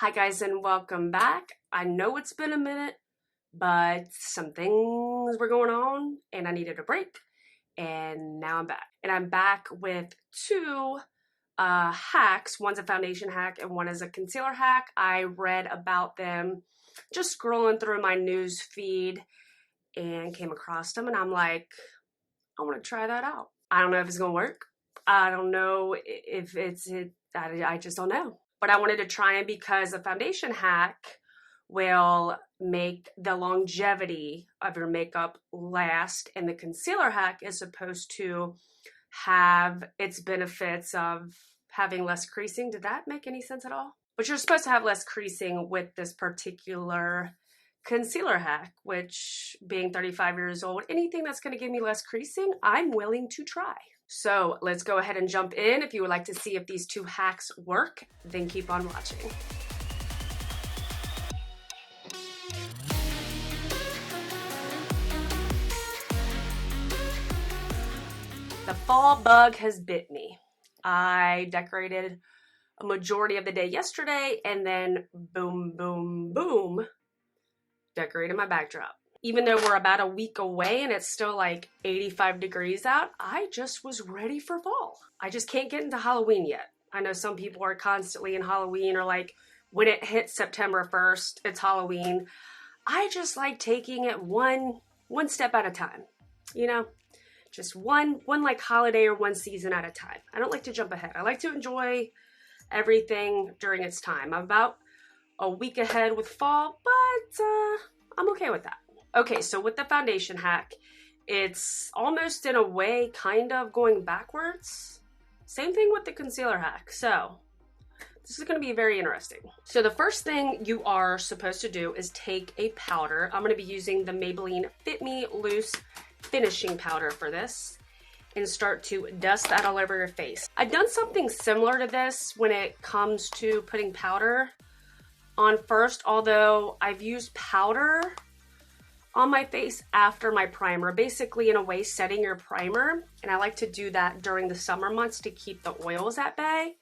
Hi guys and welcome back. I know it's been a minute, but some things were going on and I needed a break, and now I'm back. And I'm back with two hacks. One's a foundation hack and one is a concealer hack. I read about them just scrolling through my news feed and came across them, and I'm like, I want to try that out. I don't know if it's gonna work. I don't know if I just don't know. But I wanted to try it because the foundation hack will make the longevity of your makeup last, and the concealer hack is supposed to have its benefits of having less creasing. Did that make any sense at all? But you're supposed to have less creasing with this particular concealer hack, which, being 35 years old, anything that's going to give me less creasing, I'm willing to try. So let's go ahead and jump in. If you would like to see if these two hacks work, then keep on watching. The fall bug has bit me. I decorated a majority of the day yesterday, and then boom, boom, boom, decorated my backdrop. Even though we're about a week away and it's still like 85 degrees out, I just was ready for fall. I just can't get into Halloween yet. I know some people are constantly in Halloween, or like when it hits September 1st, it's Halloween. I just like taking it one step at a time, you know? Just one like holiday or one season at a time. I don't like to jump ahead. I like to enjoy everything during its time. I'm about a week ahead with fall, but I'm okay with that. Okay, so with the foundation hack, it's almost in a way kind of going backwards. Same thing with the concealer hack. So this is going to be very interesting. So the first thing you are supposed to do is take a powder. I'm going to be using the Maybelline Fit Me Loose finishing powder for this, and start to dust that all over your face. I've done something similar to this when it comes to putting powder on first, although I've used powder on my face after my primer, basically in a way setting your primer, and I like to do that during the summer months to keep the oils at bay,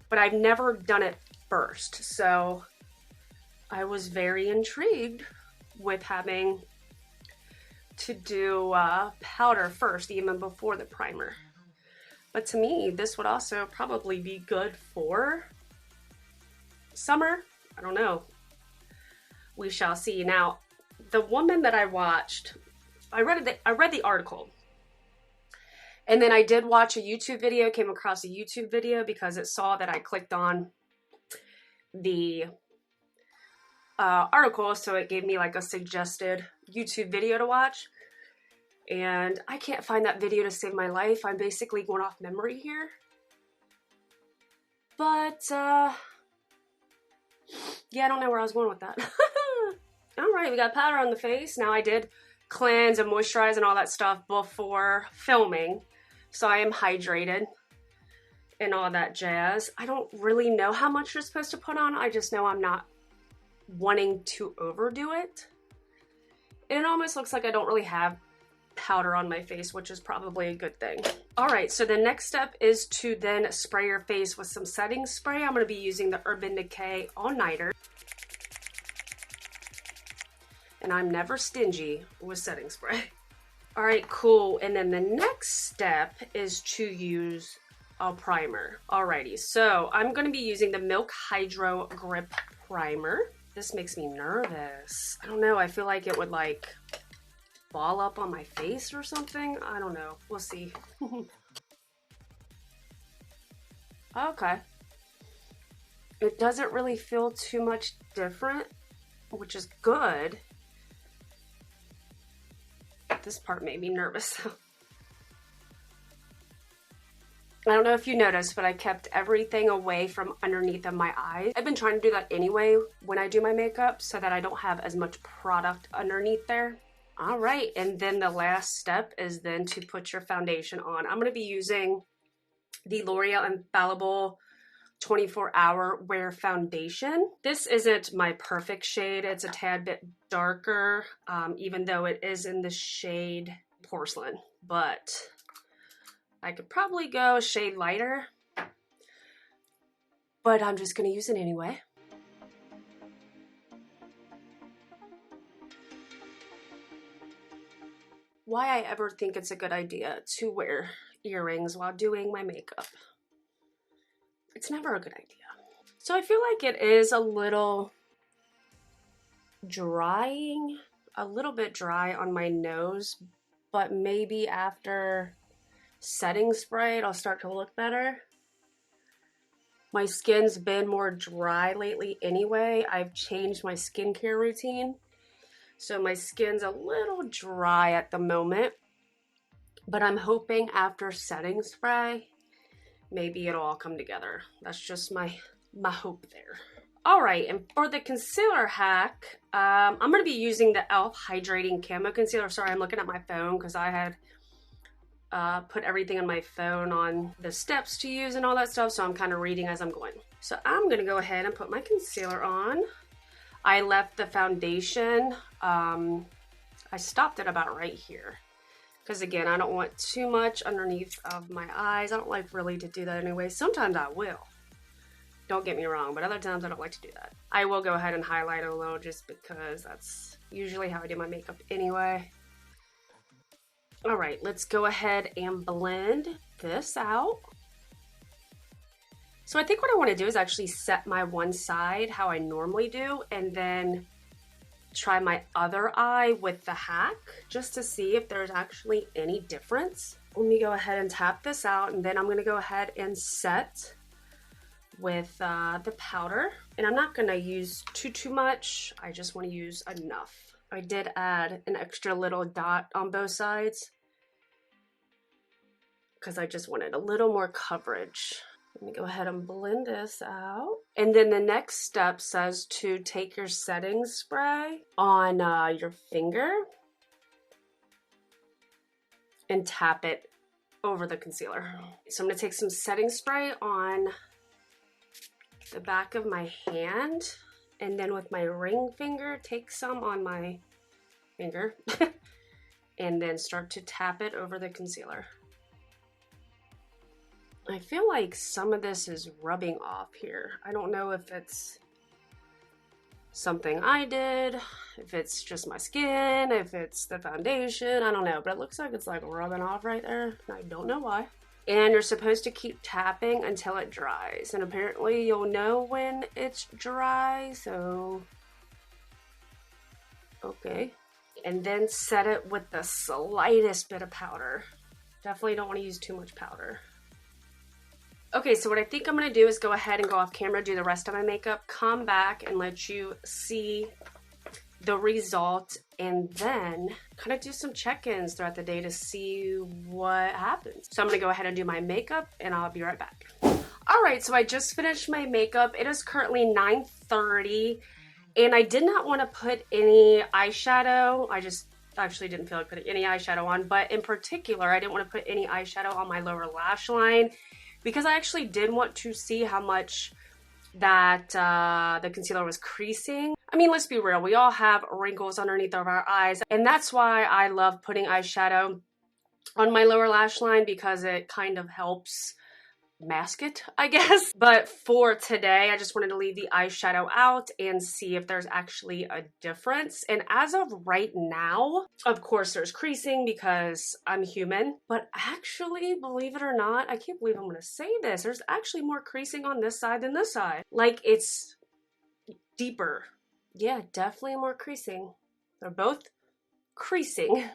but I've never done it first, so I was very intrigued with having to do powder first, even before the primer. But to me, this would also probably be good for summer. I don't know. We shall see. Now, the woman that I watched, I read the article, and then I did watch a YouTube video, came across a YouTube video because it saw that I clicked on the article, so it gave me like a suggested YouTube video to watch, and I can't find that video to save my life. I'm basically going off memory here, but yeah, I don't know where I was going with that. All right, we got powder on the face. Now, I did cleanse and moisturize and all that stuff before filming, so I am hydrated and all that jazz. I don't really know how much you're supposed to put on. I just know I'm not wanting to overdo it. And it almost looks like I don't really have powder on my face, which is probably a good thing. All right, so the next step is to then spray your face with some setting spray. I'm going to be using the Urban Decay All Nighter. And I'm never stingy with setting spray. All right, cool. And then the next step is to use a primer. Alrighty, so I'm going to be using the Milk Hydro Grip Primer. This makes me nervous. I don't know. I feel like it would like ball up on my face or something. I don't know. We'll see. Okay. It doesn't really feel too much different, which is good. This part made me nervous. I don't know if you noticed, but I kept everything away from underneath of my eyes. I've been trying to do that anyway when I do my makeup so that I don't have as much product underneath there. All right, and then the last step is then to put your foundation on. I'm going to be using the L'Oreal Infallible 24-Hour Wear Foundation. This isn't my perfect shade. It's a tad bit darker, even though it is in the shade Porcelain. But I could probably go a shade lighter, but I'm just going to use it anyway. why I ever think it's a good idea to wear earrings while doing my makeup. It's never a good idea. So I feel like it is a little drying, a little bit dry on my nose, but maybe after setting spray it'll start to look better. My skin's been more dry lately anyway. I've changed my skincare routine, so my skin's a little dry at the moment, but I'm hoping after setting spray maybe it'll all come together. That's just my hope there. All right, and for the concealer hack, I'm going to be using the e.l.f. Hydrating Camo Concealer. Sorry, I'm looking at my phone because I had put everything on my phone on the steps to use and all that stuff, so I'm kind of reading as I'm going. So I'm going to go ahead and put my concealer on. I left the foundation, I stopped it about right here. Because again, I don't want too much underneath of my eyes. I don't like really to do that anyway. Sometimes I will. Don't get me wrong, but other times I don't like to do that. I will go ahead and highlight a little just because that's usually how I do my makeup anyway. All right, let's go ahead and blend this out. So I think what I want to do is actually set my one side how I normally do, and then try my other eye with the hack just to see if there's actually any difference. Let me go ahead and tap this out, and then I'm going to go ahead and set with the powder. And I'm not going to use too much. I just want to use enough. I did add an extra little dot on both sides because I just wanted a little more coverage. Let me go ahead and blend this out. And then the next step says to take your setting spray on your finger and tap it over the concealer. So I'm going to take some setting spray on the back of my hand, and then with my ring finger, take some on my finger and then start to tap it over the concealer. I feel like some of this is rubbing off here. I don't know if it's something I did, if it's just my skin, if it's the foundation, I don't know, but it looks like it's like rubbing off right there. I don't know why. And you're supposed to keep tapping until it dries, and apparently you'll know when it's dry, so okay. And then set it with the slightest bit of powder. Definitely don't want to use too much powder. Okay, so what I think I'm going to do is go ahead and go off camera, do the rest of my makeup, come back and let you see the result, and then kind of do some check-ins throughout the day to see what happens. So I'm going to go ahead and do my makeup, and I'll be right back. All right, so I just finished my makeup. It is currently 9:30, and I did not want to put any eyeshadow. I just actually didn't feel like putting any eyeshadow on, but in particular, I didn't want to put any eyeshadow on my lower lash line, because I actually did want to see how much that the concealer was creasing. I mean, let's be real, we all have wrinkles underneath of our eyes, and that's why I love putting eyeshadow on my lower lash line, because it kind of helps mask it, I guess. But for today, I just wanted to leave the eyeshadow out and see if there's actually a difference. And as of right now, of course there's creasing because I'm human, but actually, believe it or not, I can't believe I'm gonna say this, there's actually more creasing on this side than this side. Like, it's deeper. Yeah, definitely more creasing. They're both creasing,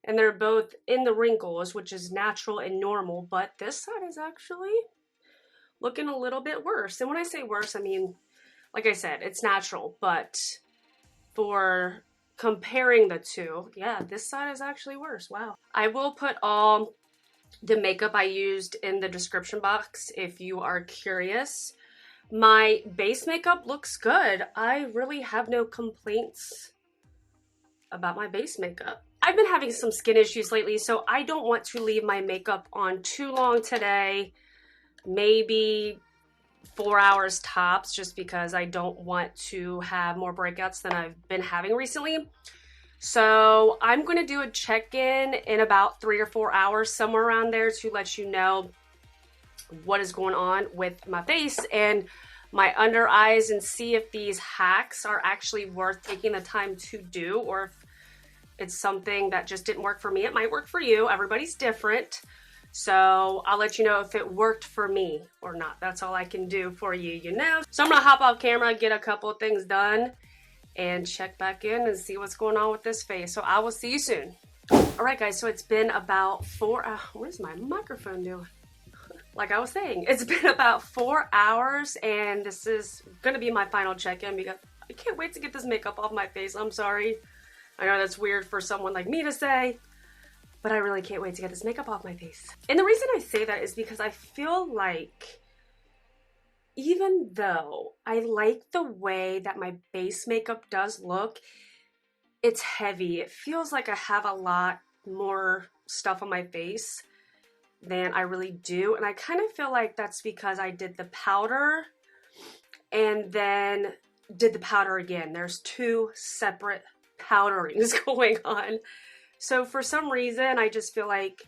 and they're both in the wrinkles, which is natural and normal, but this side is actually looking a little bit worse. And when I say worse, I mean, like I said, it's natural, but for comparing the two, yeah, this side is actually worse. Wow. I will put all the makeup I used in the description box if you are curious. My base makeup looks good. I really have no complaints about my base makeup. I've been having some skin issues lately, so I don't want to leave my makeup on too long today. Maybe 4 hours tops, just because I don't want to have more breakouts than I've been having recently. So I'm going to do a check-in in about 3 or 4 hours, somewhere around there, to let you know what is going on with my face and my under eyes, and see if these hacks are actually worth taking the time to do, or if It's something that just didn't work for me. It might work for you. Everybody's different. So I'll let you know if it worked for me or not. That's all I can do for you, you know. So I'm gonna hop off camera, get a couple of things done, and check back in and see what's going on with this face. So I will see you soon. All right, guys, so it's been about what is my microphone doing? Like I was saying, it's been about 4 hours, and this is gonna be my final check-in because I can't wait to get this makeup off my face. I'm sorry. I know that's weird for someone like me to say, but I really can't wait to get this makeup off my face. And the reason I say that is because I feel like even though I like the way that my base makeup does look, it's heavy. It feels like I have a lot more stuff on my face than I really do. And I kind of feel like that's because I did the powder and then did the powder again. There's 2 separate powderings going on. So for some reason, I just feel like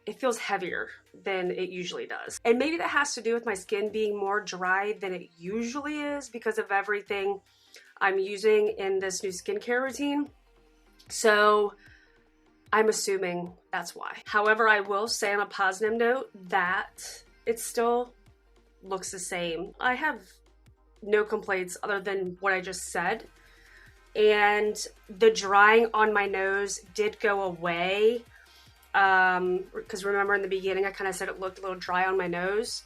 it feels heavier than it usually does. And maybe that has to do with my skin being more dry than it usually is because of everything I'm using in this new skincare routine. So I'm assuming that's why. However, I will say on a positive note that it still looks the same. I have no complaints other than what I just said. And the drying on my nose did go away. Because remember in the beginning, I kind of said it looked a little dry on my nose.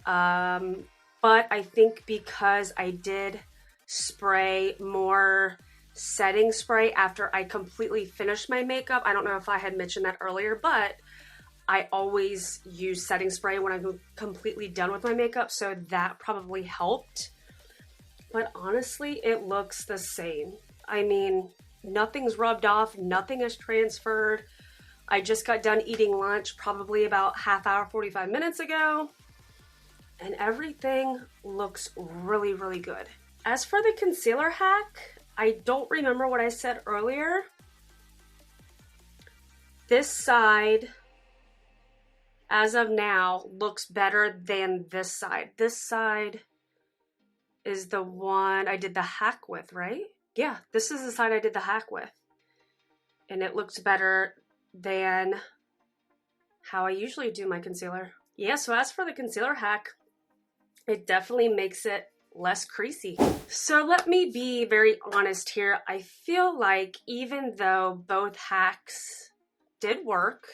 But I think because I did spray more setting spray after I completely finished my makeup. I don't know if I had mentioned that earlier, but I always use setting spray when I'm completely done with my makeup. So that probably helped. But honestly, it looks the same. I mean, nothing's rubbed off, nothing is transferred. I just got done eating lunch probably about half hour, 45 minutes ago, and everything looks really, really good. As for the concealer hack, I don't remember what I said earlier. This side, as of now, looks better than this side. This side is the one I did the hack with, right? Yeah, this is the side I did the hack with. And it looks better than how I usually do my concealer. Yeah, so as for the concealer hack, it definitely makes it less creasy. So let me be very honest here. I feel like even though both hacks did work,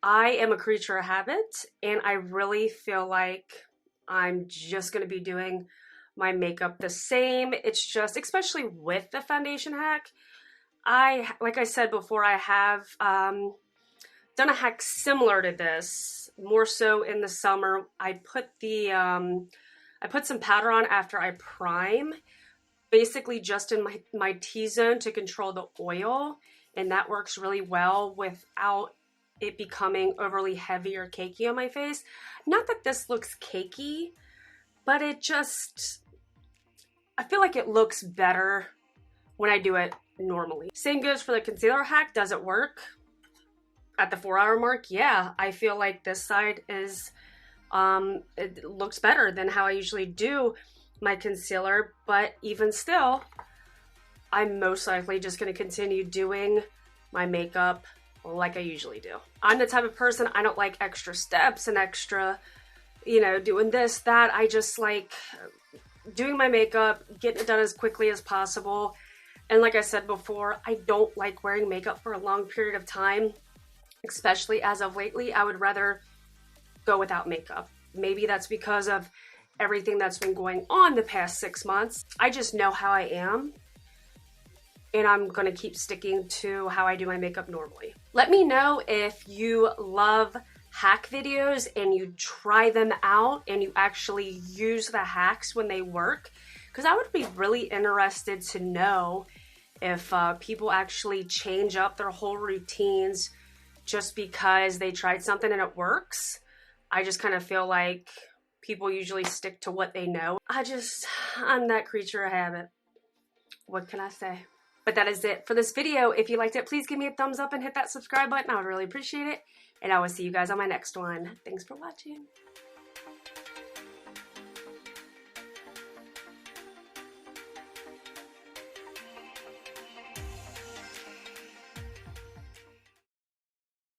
I am a creature of habit, and I really feel like I'm just going to be doing my makeup the same. It's just, especially with the foundation hack, like I said before, I have done a hack similar to this, more so in the summer. I put some powder on after I prime, basically just in my T-zone to control the oil, and that works really well without it becoming overly heavy or cakey on my face. Not that this looks cakey, but it just, I feel like it looks better when I do it normally. Same goes for the concealer hack. Does it work at the 4 hour mark? Yeah, I feel like this side is, it looks better than how I usually do my concealer, but even still, I'm most likely just going to continue doing my makeup like I usually do. I'm the type of person, I don't like extra steps and extra, you know, doing this, that. I just like doing my makeup, getting it done as quickly as possible. And like I said before, I don't like wearing makeup for a long period of time, especially as of lately. I would rather go without makeup. Maybe that's because of everything that's been going on the past 6 months. I just know how I am, and I'm gonna keep sticking to how I do my makeup normally. Let me know if you love hack videos and you try them out and you actually use the hacks when they work, because I would be really interested to know if people actually change up their whole routines just because they tried something and it works. I just kind of feel like people usually stick to what they know. I'm that creature of habit. What can I say? But that is it for this video. If you liked it, please give me a thumbs up and hit that subscribe button. I would really appreciate it. And I will see you guys on my next one. Thanks for watching.